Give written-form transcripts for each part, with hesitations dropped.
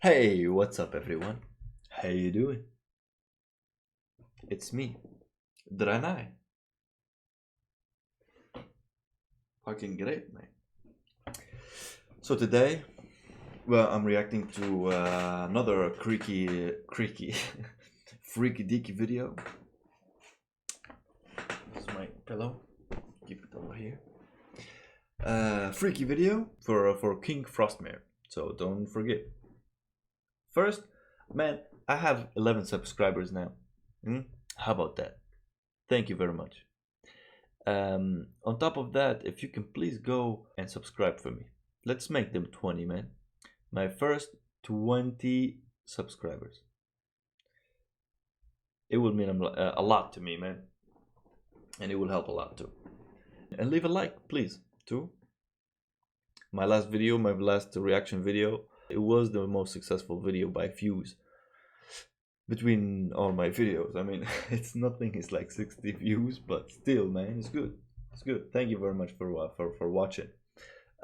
Hey, what's up everyone? How you doing? It's me, Drunighe. Fucking great, man. So today, well, I'm reacting to another creaky, freaky deaky video. This is my pillow. Keep it over here. Freaky video for Kingfrostmare. So don't forget. First, man, I have 11 subscribers now. How about that? Thank you very much. On top of that, if you can please go and subscribe for me. Let's make them 20, man. My first 20 subscribers. It will mean a lot to me, man. And it will help a lot too. And leave a like, please, too. My last video, my last reaction video, it was the most successful video by views between all my videos. I mean, it's nothing, it's like 60 views, but still, man, it's good. It's good. Thank you very much for watching.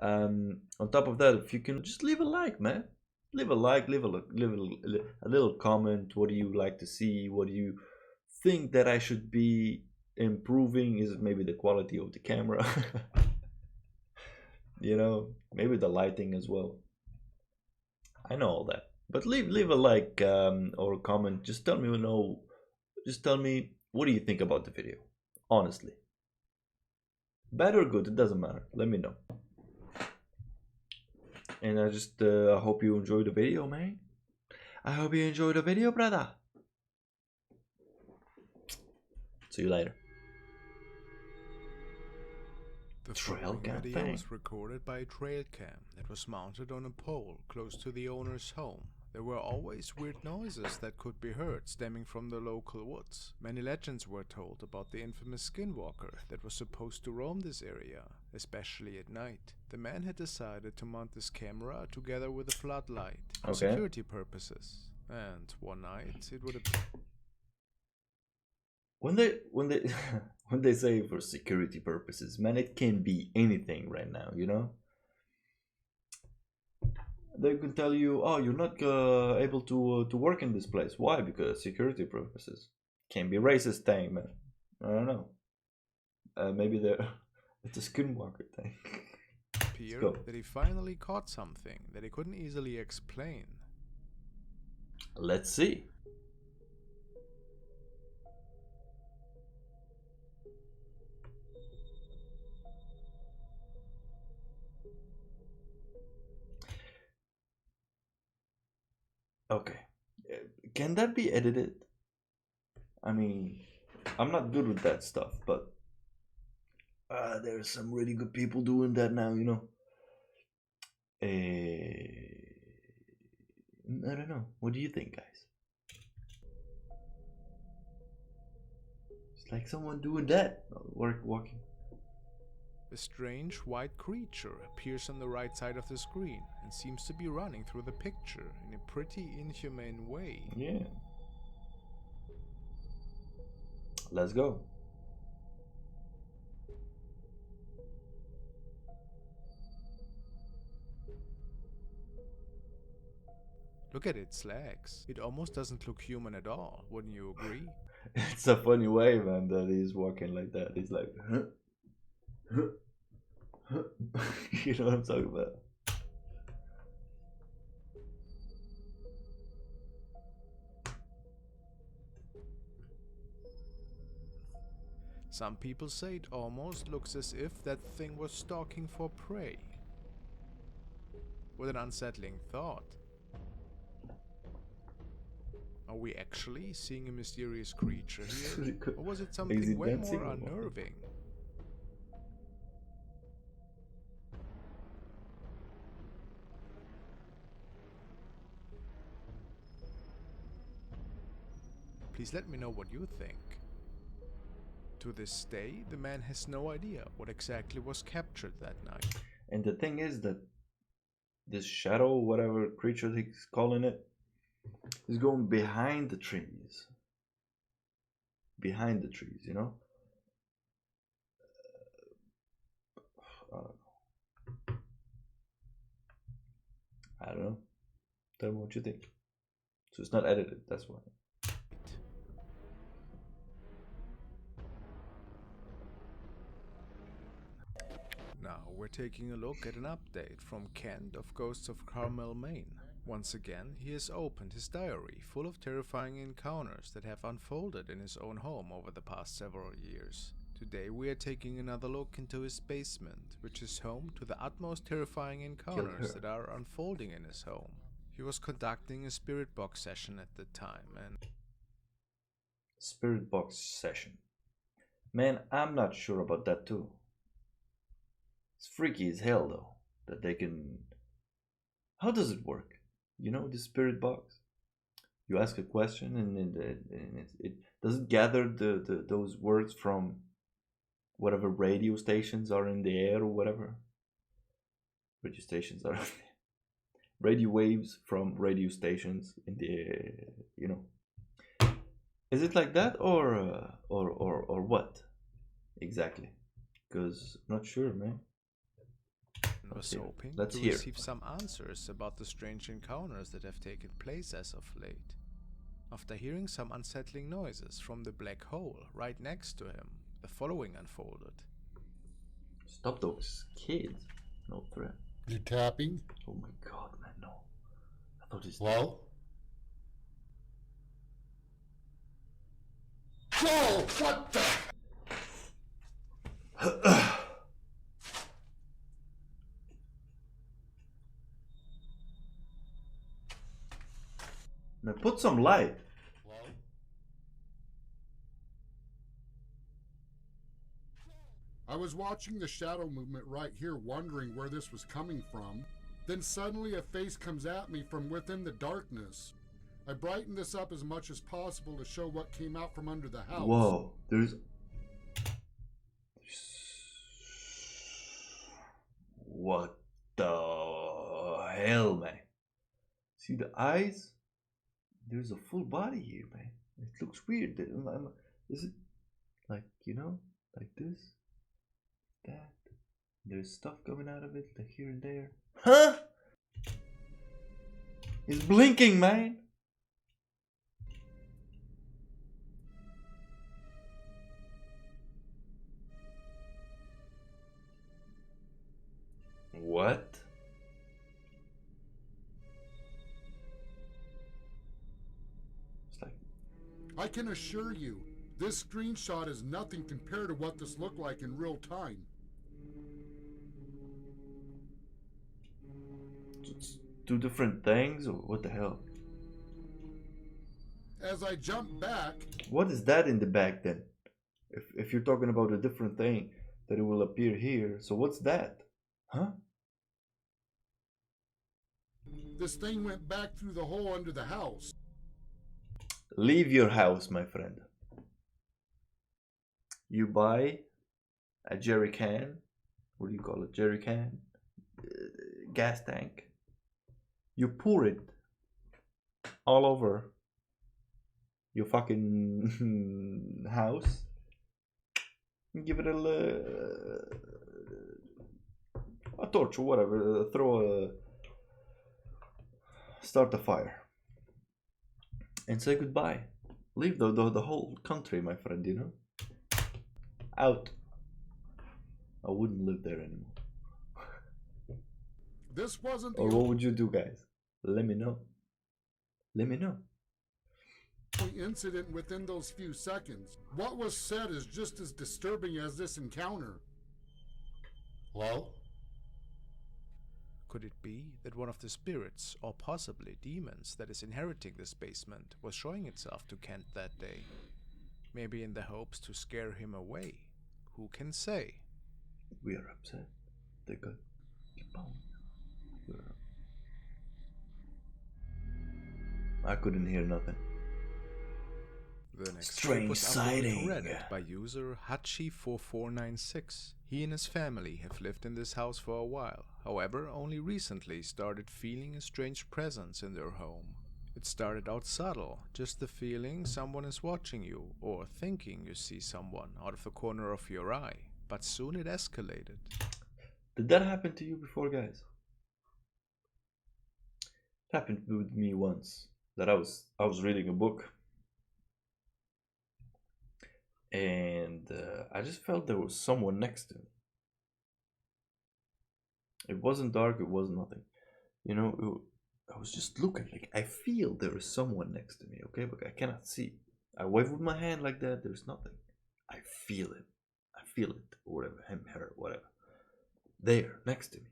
On top of that, if you can just leave a like, man, leave a like, leave a little comment. What do you like to see? What do you think that I should be improving? Is it maybe the quality of the camera? You know, maybe the lighting as well. I know all that, but leave a like or a comment. Just tell me, just tell me, what do you think about the video? Honestly, bad or good, it doesn't matter. Let me know. And I just hope you enjoy the video, man. I hope you enjoy the video, brother. See you later. The Trail cam video thing. was recorded by a trail cam that was mounted on a pole close to the owner's home. There were always weird noises that could be heard stemming from the local woods. Many legends were told about the infamous skinwalker that was supposed to roam this area, especially at night. The man had decided to mount this camera together with a floodlight for security purposes, and one night it would appear. When they when they say for security purposes, man, it can be anything right now, you know. They can tell you, oh, you're not able to work in this place. Why? Because security purposes. Can be racist thing, man. I don't know. Maybe they're it's a skinwalker thing. Appeared that he finally caught something that he couldn't easily explain. Let's see. Okay. Can that be edited? I mean, I'm not good with that stuff, but there's some really good people doing that now, you know. I don't know. What do you think, guys? It's like someone doing that, walking. A strange white creature appears on the right side of the screen and seems to be running through the picture in a pretty inhumane way. Yeah. Let's go. Look at its legs. It almost doesn't look human at all, wouldn't you agree? It's a funny way, man, that he's walking like that. He's like, huh? You know what I'm talking about? Some people say it almost looks as if that thing was stalking for prey. What an unsettling thought. Are we actually seeing a mysterious creature here? Or was it something way more unnerving? Please let me know what you think. To this day, the man has no idea what exactly was captured that night. And the thing is that this shadow, whatever creature he's calling it, is going behind the trees. Behind the trees, you know? I don't know. Tell me what you think. So it's not edited, that's why. Now we're taking a look at an update from Kent of Ghosts of Carmel, Maine. Once again, he has opened his diary full of terrifying encounters that have unfolded in his own home over the past several years. Today we are taking another look into his basement, which is home to the utmost terrifying encounters that are unfolding in his home. He was conducting a spirit box session at the time and... Spirit box session. Man, I'm not sure about that too. It's freaky as hell though, that they can... How does it work? You know, the spirit box? You ask a question and it doesn't gather those words from whatever radio stations are in the air or whatever. Radio stations are... radio waves from radio stations in the air, you know. Is it like that or what? Exactly. Because I'm not sure, man. Was hoping to receive some answers about the strange encounters that have taken place as of late. After hearing some unsettling noises from the black hole right next to him, the following unfolded. Stop those kids. No threat. You tapping? Oh my god, man, no. I thought it's... Hello? Whoa! What the? Now put some light. Hello? I was watching the shadow movement right here, wondering where this was coming from. Then suddenly a face comes at me from within the darkness. I brightened this up as much as possible to show what came out from under the house. Whoa, there's... What the hell, man? See the eyes? There's a full body here, man. It looks weird. Is it like, you know, like this? That? There's stuff coming out of it, like here and there. Huh? It's blinking, man. What? It's like... I can assure you, this screenshot is nothing compared to what this looked like in real time. It's two different things, or what the hell? As I jumped back... What is that in the back then? If you're talking about a different thing, that it will appear here. So what's that? Huh? This thing went back through the hole under the house. Leave your house, my friend. You buy a jerry can. What do you call it? Jerry can? Gas tank. You pour it all over your fucking house. Give it a torch or whatever. Start a fire and say goodbye. Leave the whole country, my friend, you know. Out. I wouldn't live there anymore. This wasn't the Or what would you do, guys? Let me know. Let me know. only incident within those few seconds. What was said is just as disturbing as this encounter. Hello? Could it be that one of the spirits, or possibly demons, that is inheriting this basement was showing itself to Kent that day? Maybe in the hopes to scare him away. Who can say? We are upset. They got bound. I couldn't hear nothing. The next Strange was uploaded sighting. to Reddit by user Hachi4496. He and his family have lived in this house for a while, however only recently started feeling a strange presence in their home. It started out subtle, just the feeling someone is watching you, or thinking you see someone out of the corner of your eye, but soon it escalated. Did that happen to you before, guys? Happened with me once that I was reading a book, and I just felt there was someone next to me. It wasn't dark, it was nothing. You know, I was just looking like I feel there is someone next to me, okay, but I cannot see. I wave with my hand like that, there's nothing. I feel it. I feel it, or whatever, him, her, whatever. There, next to me.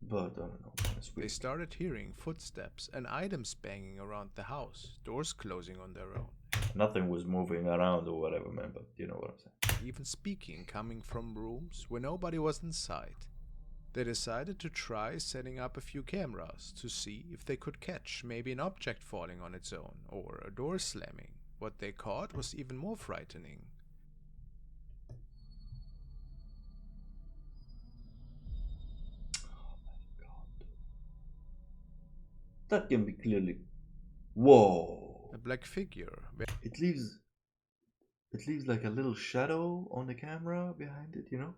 But I don't know, man, it's They weird. started hearing footsteps and items banging around the house, doors closing on their own, Nothing was moving around or whatever, man, but you know what I'm saying. even speaking coming from rooms where nobody was in sight. They decided to try setting up a few cameras to see if they could catch maybe an object falling on its own or a door slamming. What they caught was even more frightening. God. That can be clearly. Whoa! A black figure, It leaves. It leaves like a little shadow on the camera behind it, you know?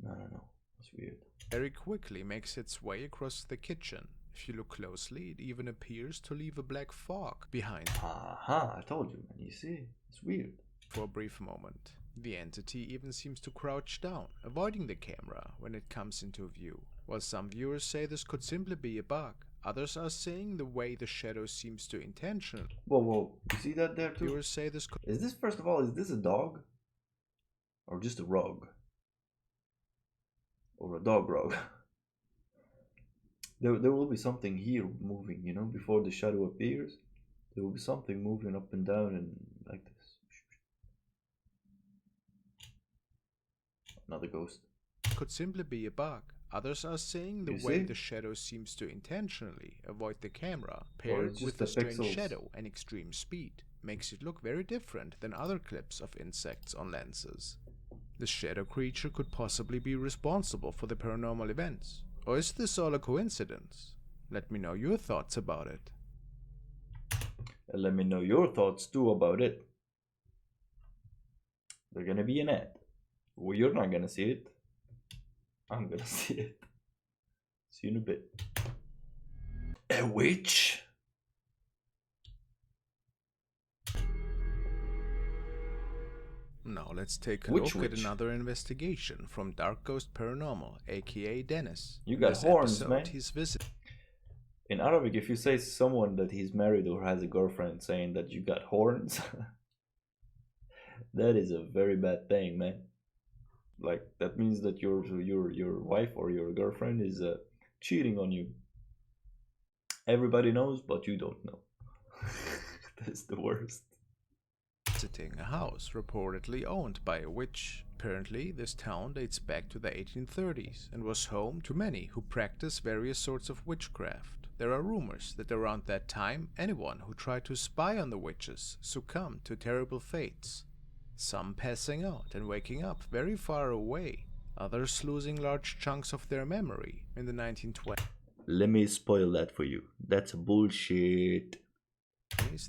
No, no, no. That's weird. very quickly makes its way across the kitchen. If you look closely, it even appears to leave a black fog behind Aha, I told you, man. You see? It's weird. for a brief moment. The entity even seems to crouch down, avoiding the camera when it comes into view. While some viewers say this could simply be a bug, others are saying the way the shadow seems to intentionally. Whoa, whoa. You see that there too? Viewers say this could Is this, first of all, is this a dog? Or just a rug? Or a dog rug? There will be something here moving, you know, before the shadow appears. There will be something moving up and down and like this. Another ghost. could simply be a bug. Others are saying the You way see? the shadow seems to intentionally avoid the camera, Or paired it's with just the the strange pixels. shadow and extreme speed, makes it look very different than other clips of insects on lenses. The shadow creature could possibly be responsible for the paranormal events. Or is this all a coincidence? Let me know your thoughts about it. And let me know your thoughts too about it. They're gonna be an ad. Well, you're not gonna see it. I'm gonna see it. See you in a bit. A witch? Now let's take a Which look at witch? another investigation from Dark Ghost Paranormal, aka Dennis. You In got this horns, episode, man. he's visiting In Arabic, if you say someone that he's married or has a girlfriend saying that you got horns, that is a very bad thing, man. Like that means that your wife or your girlfriend is cheating on you. Everybody knows, but you don't know. That's the worst. a house reportedly owned by a witch. Apparently, this town dates back to the 1830s and was home to many who practice various sorts of witchcraft. There are rumors that around that time, anyone who tried to spy on the witches succumbed to terrible fates. Some passing out and waking up very far away, others losing large chunks of their memory in the 1920s. Let me spoil that for you. That's bullshit.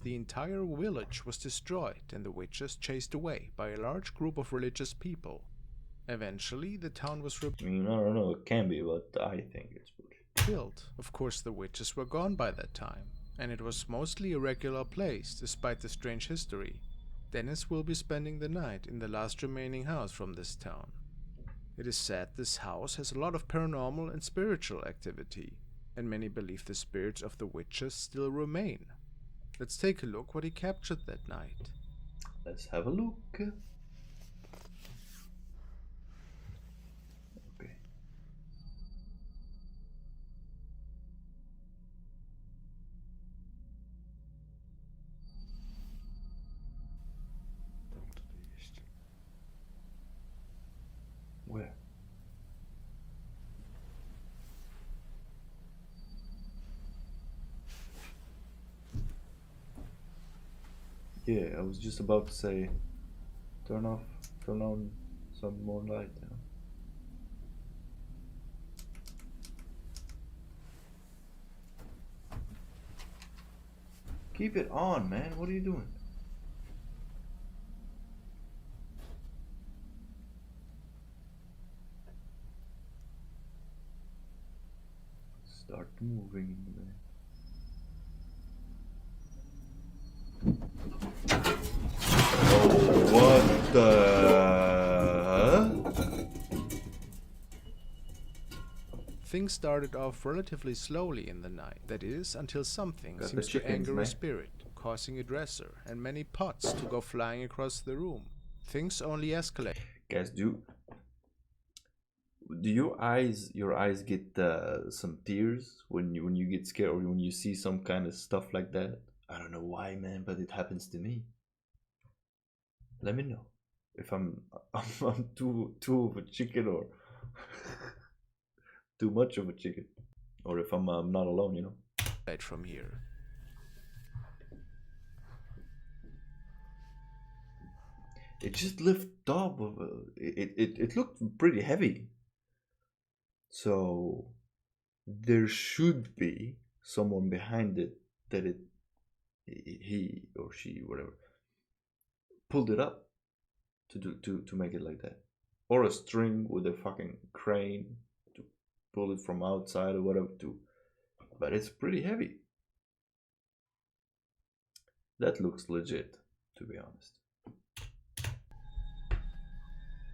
The entire village was destroyed and the witches chased away by a large group of religious people. Eventually, the town was I mean, I don't know, it can be, but I think it's bullshit. rebuilt. Of course, the witches were gone by that time, and it was mostly a regular place despite the strange history. Dennis will be spending the night in the last remaining house from this town. It is said this house has a lot of paranormal and spiritual activity, and many believe the spirits of the witches still remain. Let's take a look what he captured that night. Let's have a look. Okay. Where? Yeah, I was just about to say, turn on some more light. You know? Keep it on, man. What are you doing? moving in there. Oh, what the? Things started off relatively slowly in the night, that is, until something Got the seems to chickens, anger a man. spirit, causing a dresser and many pots to go flying across the room. Things only escalate. Guys, do your eyes get some tears when you get scared or when you see some kind of stuff like that? I don't know why, man, but it happens to me. Let me know if I'm too of a chicken or too much of a chicken, or if I'm not alone, you know. From here. It just lifted up. It looked pretty heavy. So there should be someone behind it that he or she, whatever, pulled it up to make it like that, or a string with a fucking crane to pull it from outside or whatever. But it's pretty heavy. That looks legit, to be honest.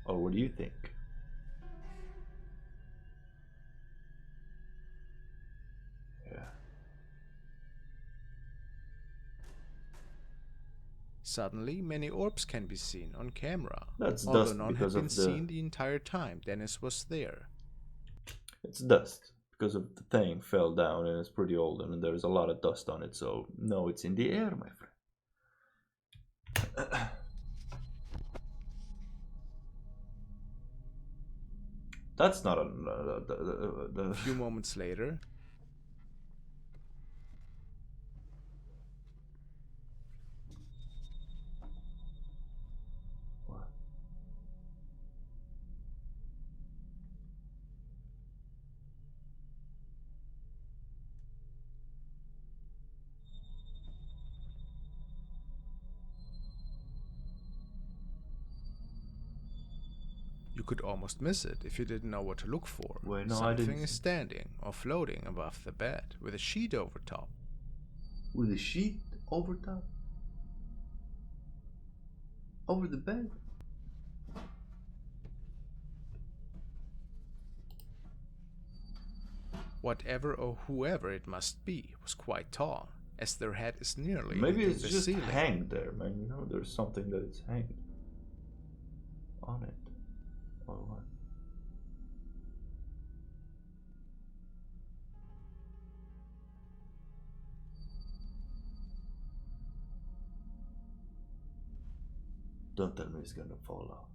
Or what do you think? Yeah. Suddenly, many orbs can be seen on camera. That's although dust none because had been of the... seen the entire time Dennis was there. It's dust because of the thing fell down and it's pretty old and there's a lot of dust on it. So no, it's in the air, my friend. That's not a... A few moments later, What? you could almost miss it if you didn't know what to look for. Wait, no, I Something didn't is see. standing or floating above the bed with a sheet over top. With a sheet over top? Over the bed? Whatever or whoever it must be was quite tall, as their head is nearly Maybe hitting it's the just ceiling. hanged there, man. You know, there's something that is hanged on it. Or what? Don't tell me it's gonna fall off.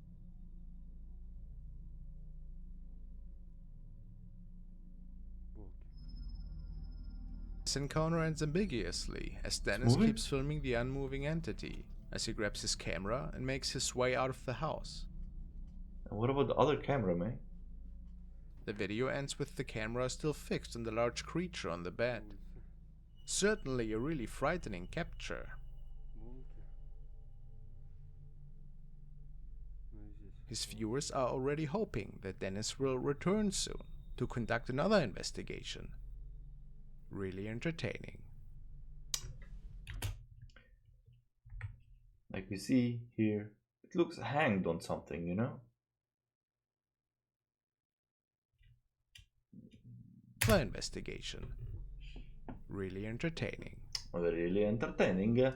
This encounter ends ambiguously, as Dennis moving? keeps filming the unmoving entity, as he grabs his camera and makes his way out of the house. And what about the other camera, man? The video ends with the camera still fixed on the large creature on the bed. Certainly a really frightening capture. His viewers are already hoping that Dennis will return soon to conduct another investigation. Really entertaining. Like we see here, it looks hanged on something, you know? Another investigation. Really entertaining. Really entertaining.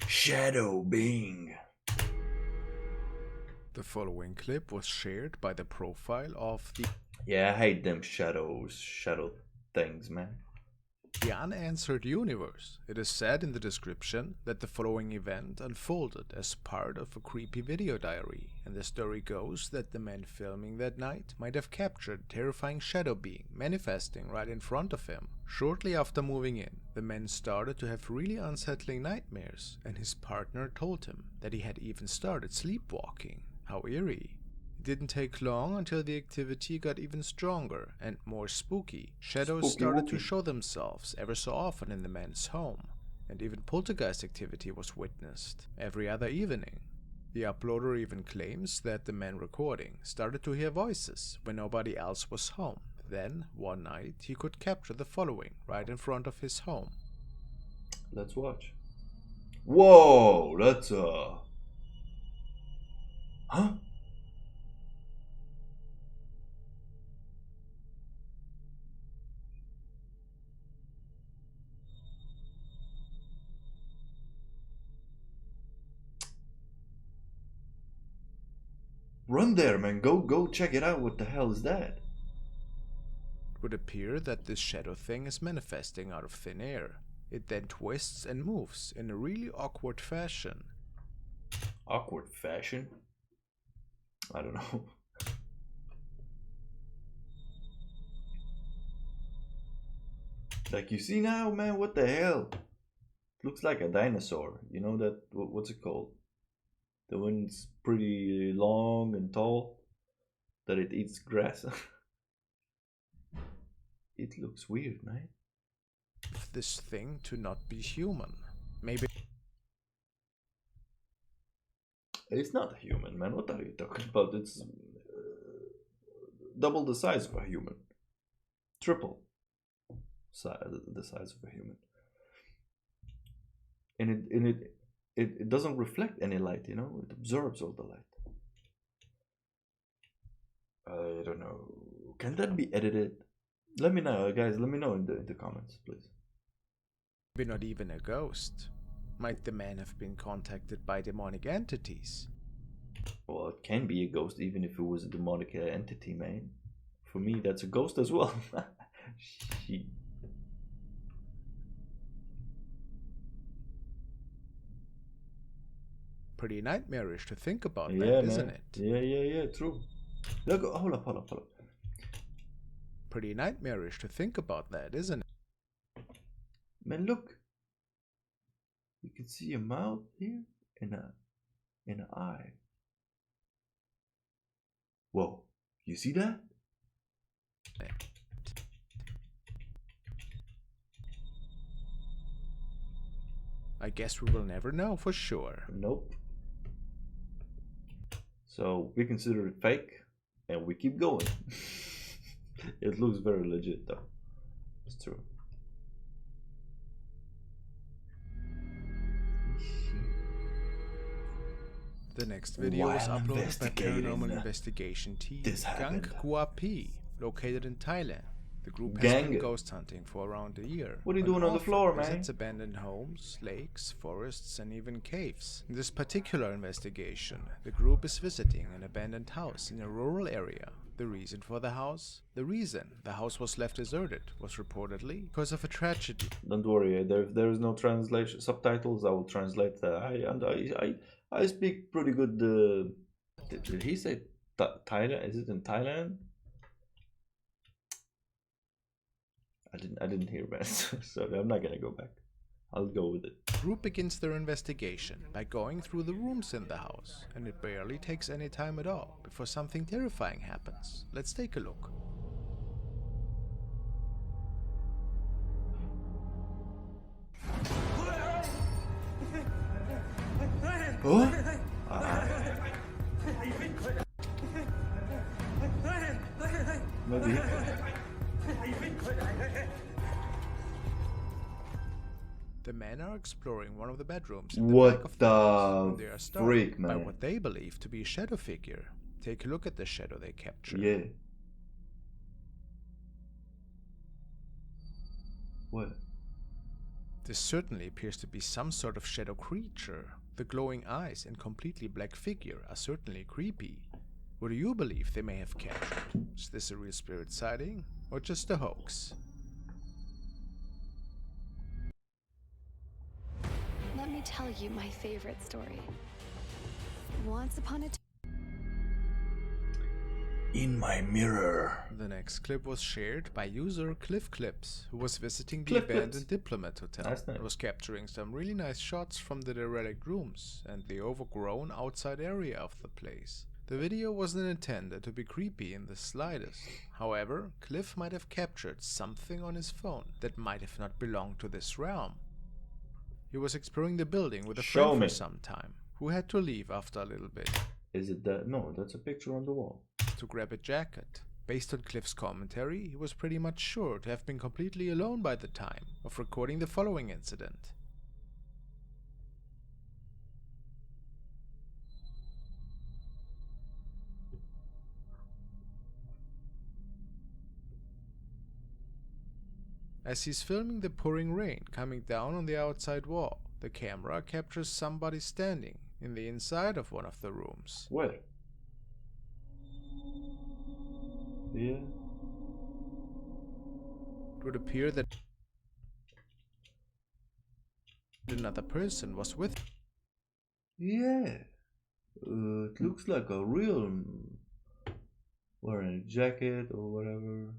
Shadow being. The following clip was shared by the profile of Yeah, I hate them shadow things, man. The Unanswered Universe. It is said in the description that the following event unfolded as part of a creepy video diary, and the story goes that the man filming that night might have captured a terrifying shadow being manifesting right in front of him. Shortly after moving in, the man started to have really unsettling nightmares, and his partner told him that he had even started sleepwalking. How eerie. It didn't take long until the activity got even stronger and more spooky. Shadows started to show themselves ever so often in the man's home, and even poltergeist activity was witnessed every other evening. The uploader even claims that the man recording started to hear voices when nobody else was home. Then, one night, he could capture the following right in front of his home. Let's watch. Whoa, that's huh? Run there, man. Go check it out. What the hell is that? It would appear that this shadow thing is manifesting out of thin air. It then twists and moves in a really awkward fashion. Awkward fashion? I don't know. Like, you see now, man, what the hell? Looks like a dinosaur. You know that, what's it called? The one's pretty long and tall, that it eats grass. It looks weird, man. This thing to not be human. Maybe It's not a human, man. What are you talking about? It's double the size of a human. Triple the size of a human. And it doesn't reflect any light, you know? It absorbs all the light. I don't know. Can that be edited? Let me know, guys. Let me know in the comments, please. not even a ghost. Might the man have been contacted by demonic entities? Well, it can be a ghost even if it was a demonic entity, man. For me, that's a ghost as well. Shit. Pretty nightmarish to think about Yeah, that, man. isn't it? Yeah, true. Look, hold up. Pretty nightmarish to think about that, isn't it? Man, look. You can see a mouth here and an eye. Whoa, you see that? I guess we will never know for sure. Nope. So we consider it fake and we keep going. It looks very legit though. It's true. The next video was While uploaded by investigating paranormal investigation team this Gang happened. Guapi, located in Thailand. The group has Gang. been ghost hunting for around a year. What are you and doing on the often floor, man? visits abandoned homes, lakes, forests, and even caves. In this particular investigation, the group is visiting an abandoned house in a rural area. The reason for the house? The reason the house was left deserted was reportedly because of a tragedy. Don't worry, there is no translation subtitles. I will translate. I speak pretty good. Did he say Thailand? Is it in Thailand? I didn't hear, man. So I'm not gonna go back. I'll go with it. The group begins their investigation by going through the rooms in the house, and it barely takes any time at all before something terrifying happens. Let's take a look. Oh? Maybe. The men are exploring one of the bedrooms in the What back of the house, the and they are startled freak, by man? what they believe to be a shadow figure. Take a look at the shadow they capture. Yeah. What? This certainly appears to be some sort of shadow creature. The glowing eyes and completely black figure are certainly creepy. What do you believe they may have captured? Is this a real spirit sighting or just a hoax? Let me tell you my favorite story. Once upon a time, In my mirror. The next clip was shared by user Cliff Clips, who was visiting the Cliff abandoned Clips. Diplomat Hotel That's nice. and was capturing some really nice shots from the derelict rooms and the overgrown outside area of the place. The video wasn't intended to be creepy in the slightest. However, Cliff might have captured something on his phone that might have not belonged to this realm. He was exploring the building with a Show friend me. for some time, who had to leave after a little bit Is it that? No, that's a picture on the wall. to grab a jacket. Based on Cliff's commentary, he was pretty much sure to have been completely alone by the time of recording the following incident. As he's filming the pouring rain coming down on the outside wall, the camera captures somebody standing in the inside of one of the rooms. Where? Yeah. It would appear that another person was with him. Yeah. It looks like a real wearing a jacket or whatever.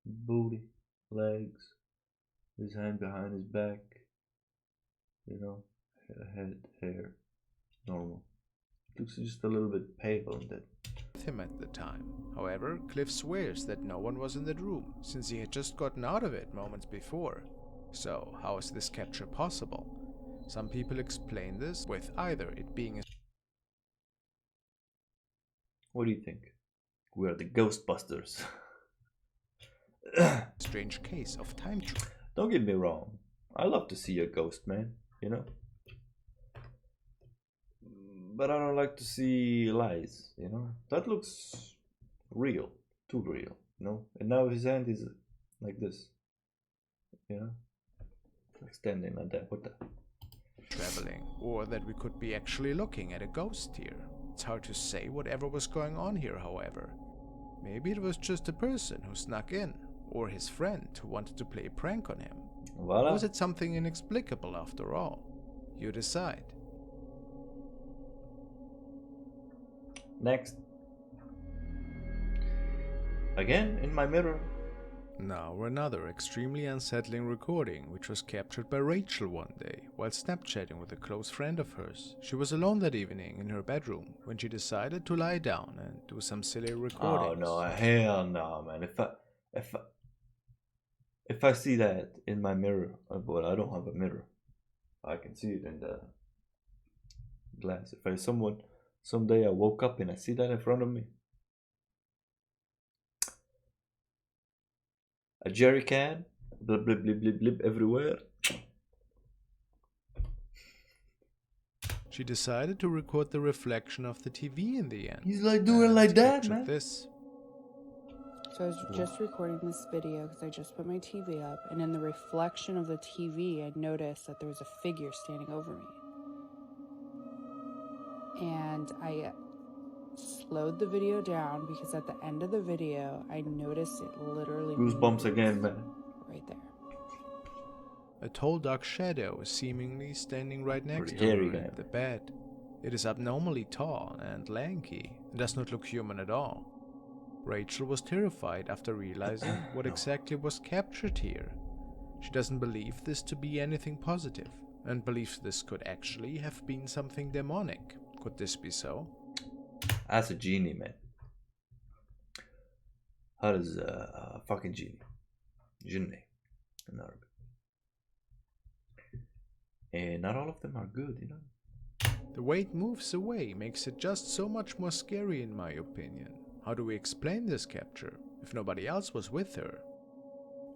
Booty, legs, his hand behind his back. You know, head, hair, normal. Looks just a little bit pale on that. With him at the time. However, Cliff swears that no one was in that room, since he had just gotten out of it moments before. So, how is this capture possible? Some people explain this with either it being a What do you think? We are the Ghostbusters. strange case of time travel. Don't get me wrong. I love to see a ghost, man, you know? But I don't like to see lies, you know? That looks real, too real, you know? And now his hand is like this, you know? Extending like that, what the? Traveling, or that we could be actually looking at a ghost here. It's hard to say whatever was going on here, however. Maybe it was just a person who snuck in, or his friend who wanted to play a prank on him. Voila. Or was it something inexplicable after all? You decide. Next. Again, in my mirror. Now another extremely unsettling recording, which was captured by Rachel one day while Snapchatting with a close friend of hers. She was alone that evening in her bedroom when she decided to lie down and do some silly recordings. Oh no, hell no, man. If I see that in my mirror, well, I don't have a mirror. I can see it in the glass. If someday I woke up and I see that in front of me, a jerry can, blip blip blip blip blip everywhere. She decided to record the reflection of the TV in the end. He's like doing like that, Captured man. This. So I was just recording this video because I just put my TV up, and in the reflection of the TV, I noticed that there was a figure standing over me. And I slowed the video down because at the end of the video, I noticed it literally Goosebumps moved again, man. right there. A tall dark shadow is seemingly standing right next Pretty to hairy her guy. in the bed. It is abnormally tall and lanky and does not look human at all. Rachel was terrified after realizing what exactly was captured here. She doesn't believe this to be anything positive and believes this could actually have been something demonic. Could this be so? That's a genie, man. How does fucking genie? Jinni in Arabic. And not all of them are good, you know. The way it moves away makes it just so much more scary in my opinion. How do we explain this capture if nobody else was with her?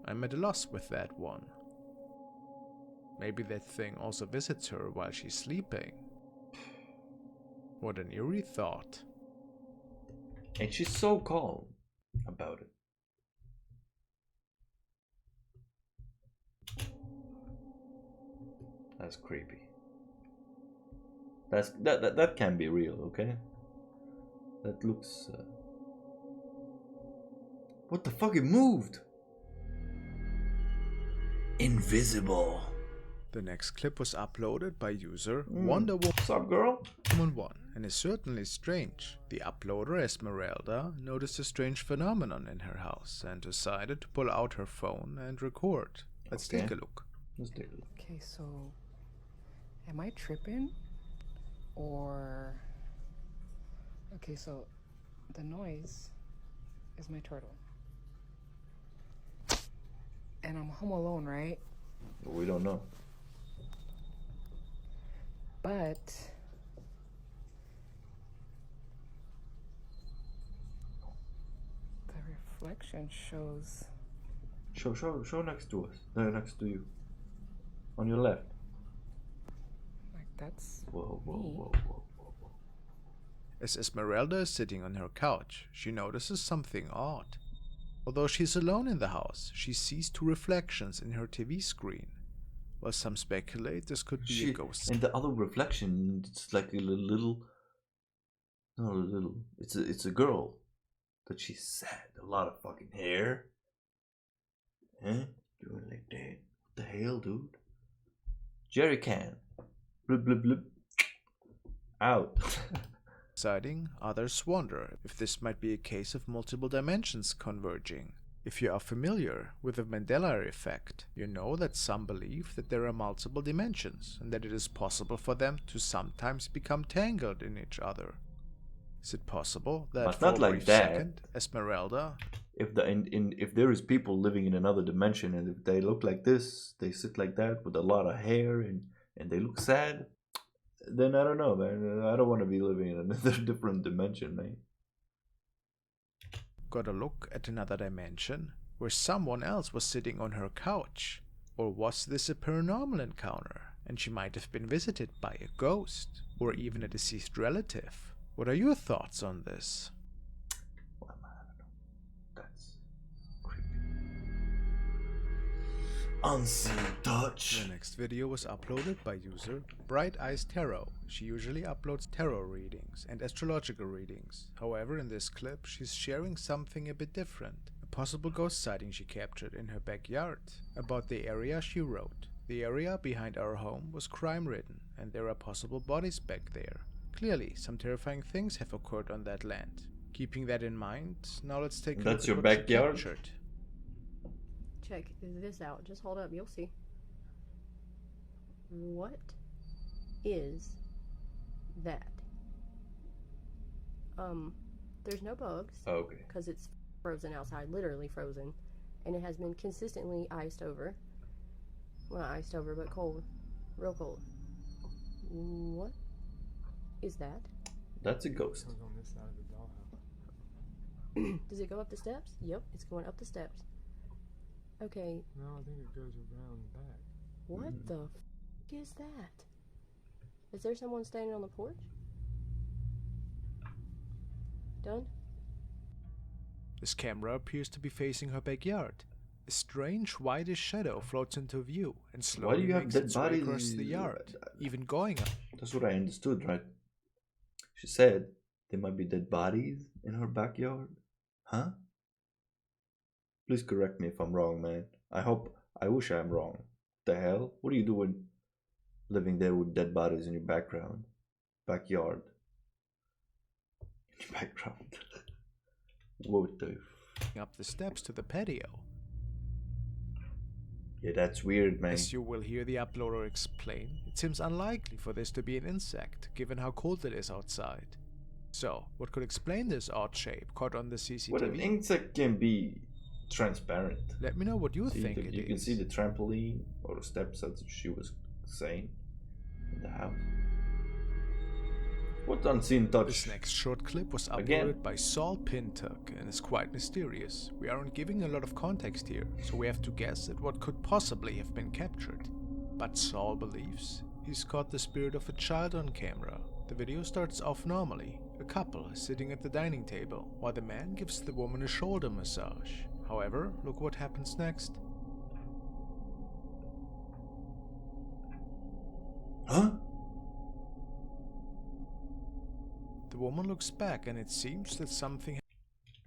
I'm at a loss with that one. Maybe that thing also visits her while she's sleeping. What an eerie thought. And she's so calm about it. That's creepy. That can be real, okay? That looks. What the fuck? It moved. Invisible. The next clip was uploaded by user Wonder What's up, girl? Woman 1 and is certainly strange. The uploader Esmeralda noticed a strange phenomenon in her house and decided to pull out her phone and record. Let's Okay. take a look. Let's take a look. Okay, so am I tripping? Or. Okay, so the noise is my turtle. And I'm home alone, right? We don't know. But the reflection shows. Show next to us. No, next to you. On your left. Like that's Whoa, whoa, me. whoa, whoa, whoa, whoa. As Esmeralda is sitting on her couch, she notices something odd. Although she's alone in the house, she sees two reflections in her TV screen. While some speculate this could be a ghost. And the other reflection, it's like a little, not a little. It's a girl, but she's sad. A lot of fucking hair. Huh? Doing like that. What the hell, dude? Jerry can. Blub blub blub. Out. Deciding, others wonder if this might be a case of multiple dimensions converging. If you are familiar with the Mandela effect, you know that some believe that there are multiple dimensions and that it is possible for them to sometimes become tangled in each other. Is it possible that But for not a like brief that. second, Esmeralda, If if there is people living in another dimension and if they look like this, they sit like that with a lot of hair and they look sad, then I don't know, man. I don't want to be living in another different dimension, man. got a look at another dimension where someone else was sitting on her couch? Or was this a paranormal encounter and she might have been visited by a ghost or even a deceased relative? What are your thoughts on this? Well, I don't know. That's creepy. Unseen touch. The next video was uploaded by user Bright Eyes Tarot. She usually uploads tarot readings and astrological readings. However, in this clip, she's sharing something a bit different. A possible ghost sighting she captured in her backyard. About the area she wrote. The area behind our home was crime-ridden and there are possible bodies back there. Clearly, some terrifying things have occurred on that land. Keeping that in mind, now let's take a look That's at your what she backyard? captured. Check this out. Just hold up. You'll see. What is that? There's no bugs Okay. because it's frozen outside, literally frozen, and it has been consistently iced over. Well, not iced over, but cold, real cold. What is that? That's a ghost. Comes on this side of the dollhouse. Does it go up the steps? Yep, it's going up the steps. Okay, No, I think it goes around the back. what the f is that? Is there someone standing on the porch? Done? This camera appears to be facing her backyard. A strange whitish shadow floats into view and Why do slowly you have makes dead its way bodies? across the yard, even going up. That's what I understood, right? She said there might be dead bodies in her backyard. Huh? Please correct me if I'm wrong, man. I wish I'm wrong. The hell? What are you doing living there with dead bodies in your backyard? In your background. What the... Up the steps to the patio. Yeah, that's weird, man. As you will hear the uploader explain, it seems unlikely for this to be an insect, given how cold it is outside. So, what could explain this odd shape caught on the CCTV? What an insect can be transparent. Let me know what you See, think it you is. can see the trampoline or the steps, as she was saying, in the house. What unseen touch? This next short clip was uploaded Again? by Saul Pintuck and is quite mysterious. We aren't giving a lot of context here, so we have to guess at what could possibly have been captured. But Saul believes he's caught the spirit of a child on camera. The video starts off normally. A couple is sitting at the dining table, while the man gives the woman a shoulder massage. However, look what happens next. Huh? The woman looks back and it seems that something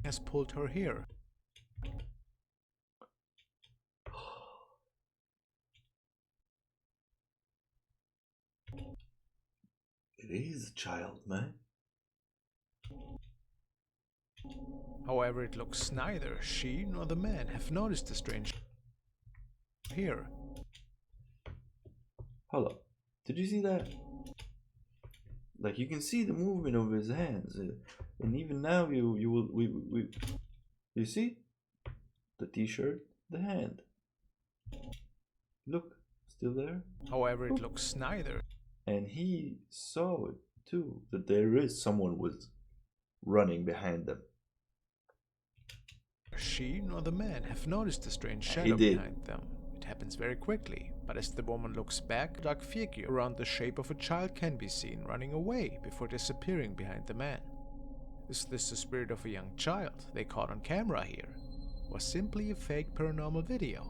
has pulled her hair. It is a child, man. However, it looks neither she nor the man have noticed the strange hair. Hold up. Did you see that? Like, you can see the movement of his hands, and even now you see the t-shirt, the hand. Look, still there. However, it looks neither and he saw it too, that there is someone was running behind them. She nor the man have noticed the strange He shadow did. behind them. It happens very quickly, but as the woman looks back, a dark figure around the shape of a child can be seen running away before disappearing behind the man. Is this the spirit of a young child they caught on camera here, or simply a fake paranormal video?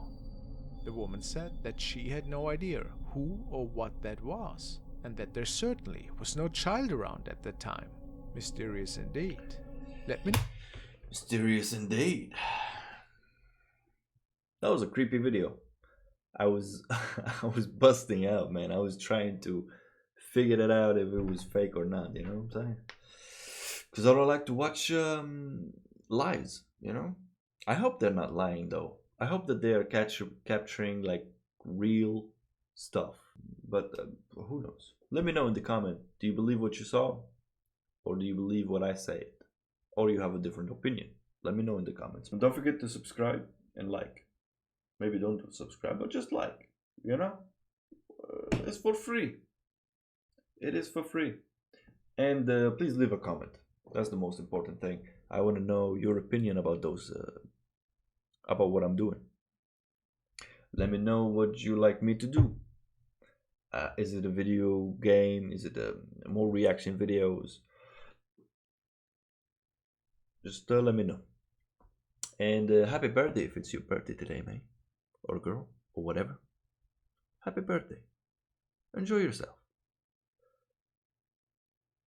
The woman said that she had no idea who or what that was, and that there certainly was no child around at the time. Mysterious indeed. Let me know. Mysterious indeed. That was a creepy video. I was I was busting out, man. I was trying to figure it out if it was fake or not, you know what I'm saying? Because I don't like to watch lies, you know? I hope they're not lying though. I hope that they are capturing like real stuff. But who knows? Let me know in the comment. Do you believe what you saw? Or do you believe what I say? Or you have a different opinion? Let me know in the comments. And don't forget to subscribe and like. Maybe don't subscribe, but just like, you know? It's for free. It is for free. And please leave a comment. That's the most important thing. I want to know your opinion about those, about what I'm doing. Let me know what you like me to do. Is it a video game? Is it more reaction videos? Just let me know. And happy birthday if it's your birthday today, man. Or girl, or whatever. Happy birthday. Enjoy yourself.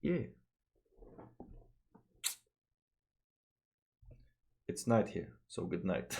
Yeah. It's night here, so good night.